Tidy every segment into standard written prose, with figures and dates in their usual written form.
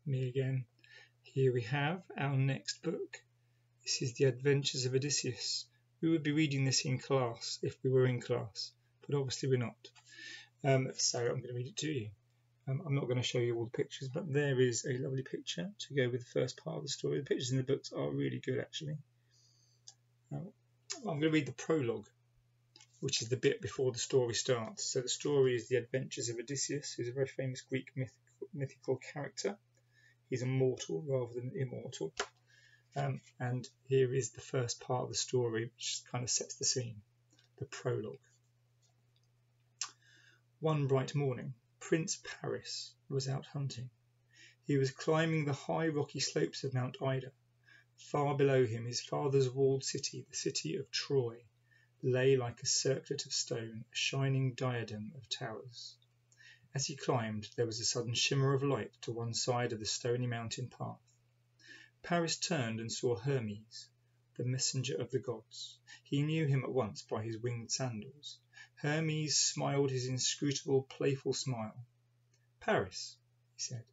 me again. Here we have our next book. This is The Adventures of Odysseus. We would be reading this in class if we were in class, but obviously we're not. So I'm going to read it to you. I'm not going to show you all the pictures, but there is a lovely picture to go with the first part of the story. The pictures in the books are really good, actually. I'm going to read the prologue, which is the bit before the story starts. So the story is The Adventures of Odysseus, who's a very famous Greek mythical character. He's a mortal rather than immortal. And here is the first part of the story, which kind of sets the scene, the prologue. One bright morning, Prince Paris was out hunting. He was climbing the high rocky slopes of Mount Ida. Far below him, his father's walled city, the city of Troy, lay like a circlet of stone, a shining diadem of towers. As he climbed, there was a sudden shimmer of light to one side of the stony mountain path. Paris turned and saw Hermes, the messenger of the gods. He knew him at once by his winged sandals. Hermes smiled his inscrutable, playful smile. "Paris," he said,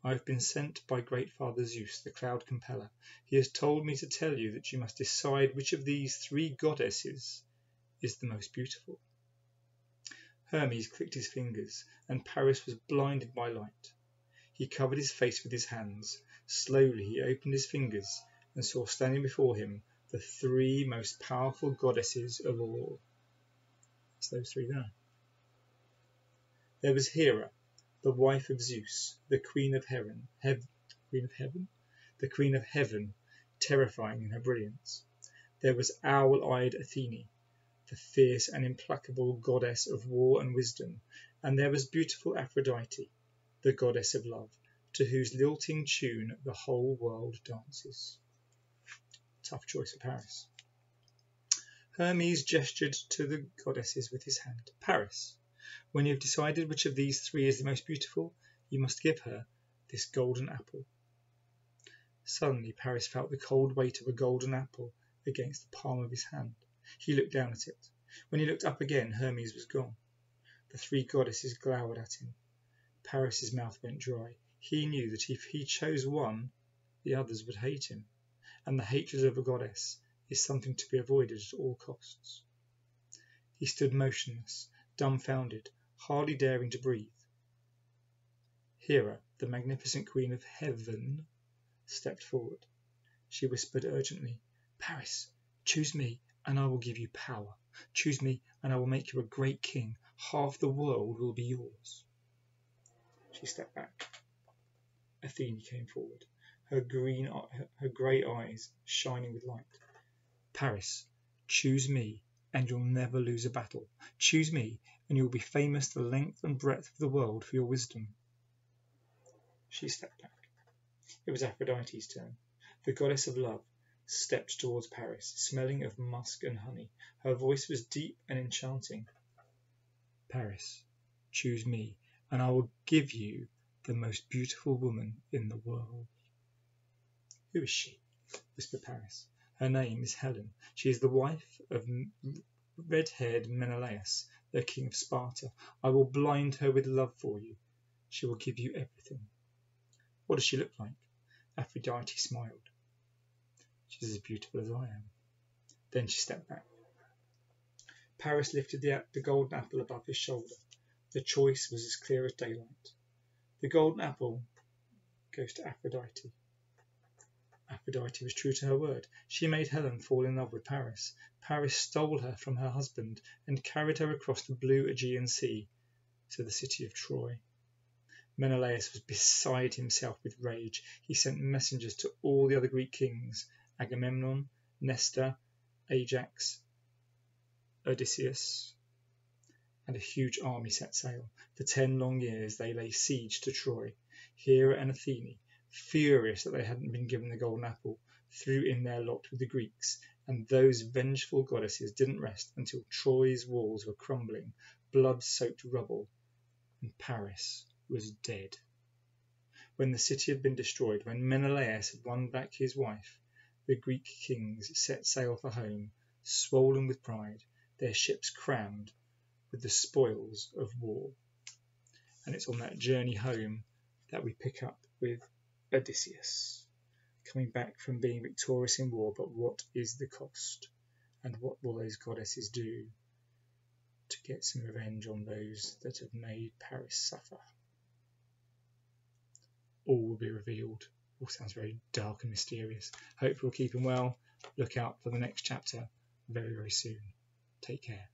"I have been sent by great Father Zeus, the cloud compeller. He has told me to tell you that you must decide which of these three goddesses is the most beautiful." Hermes clicked his fingers, and Paris was blinded by light. He covered his face with his hands. Slowly he opened his fingers and saw standing before him the three most powerful goddesses of all. It's those three there. There was Hera, the wife of Zeus, the queen of heaven, the queen of heaven, terrifying in her brilliance. There was owl-eyed Athene, the fierce and implacable goddess of war and wisdom, and there was beautiful Aphrodite, the goddess of love, to whose lilting tune the whole world dances. Tough choice for Paris. Hermes gestured to the goddesses with his hand. "Paris, when you have decided which of these three is the most beautiful, you must give her this golden apple." Suddenly Paris felt the cold weight of a golden apple against the palm of his hand. He looked down at it. When he looked up again, Hermes was gone. The three goddesses glowered at him. Paris's mouth went dry. He knew that if he chose one, the others would hate him, and the hatred of a goddess is something to be avoided at all costs. He stood motionless, dumbfounded, hardly daring to breathe. Hera, the magnificent queen of heaven, stepped forward. She whispered urgently, "Paris, choose me, and I will give you power. Choose me, and I will make you a great king. Half the world will be yours." She stepped back. Athene came forward, her grey eyes shining with light. "Paris, choose me, and you'll never lose a battle. Choose me, and you will be famous the length and breadth of the world for your wisdom." She stepped back. It was Aphrodite's turn. The goddess of love stepped towards Paris, smelling of musk and honey. Her voice was deep and enchanting. "Paris, choose me, and I will give you the most beautiful woman in the world." "Who is she?" whispered Paris. "Her name is Helen. She is the wife of red-haired Menelaus, the king of Sparta. I will blind her with love for you. She will give you everything." "What does she look like?" Aphrodite smiled. "She's as beautiful as I am." Then she stepped back. Paris lifted the golden apple above his shoulder. The choice was as clear as daylight. The golden apple goes to Aphrodite. Aphrodite was true to her word. She made Helen fall in love with Paris. Paris stole her from her husband and carried her across the blue Aegean Sea to the city of Troy. Menelaus was beside himself with rage. He sent messengers to all the other Greek kings, Agamemnon, Nestor, Ajax, Odysseus, and a huge army set sail. For 10 long years they lay siege to Troy. Hera and Athene, furious that they hadn't been given the golden apple, threw in their lot with the Greeks, and those vengeful goddesses didn't rest until Troy's walls were crumbling, blood-soaked rubble, and Paris was dead. When the city had been destroyed, when Menelaus had won back his wife, the Greek kings set sail for home, swollen with pride, their ships crammed with the spoils of war. And it's on that journey home that we pick up with Odysseus, coming back from being victorious in war, but what is the cost? And what will those goddesses do to get some revenge on those that have made Paris suffer? All will be revealed. All sounds very dark and mysterious. Hope you're keeping well. Look out for the next chapter very, very soon. Take care.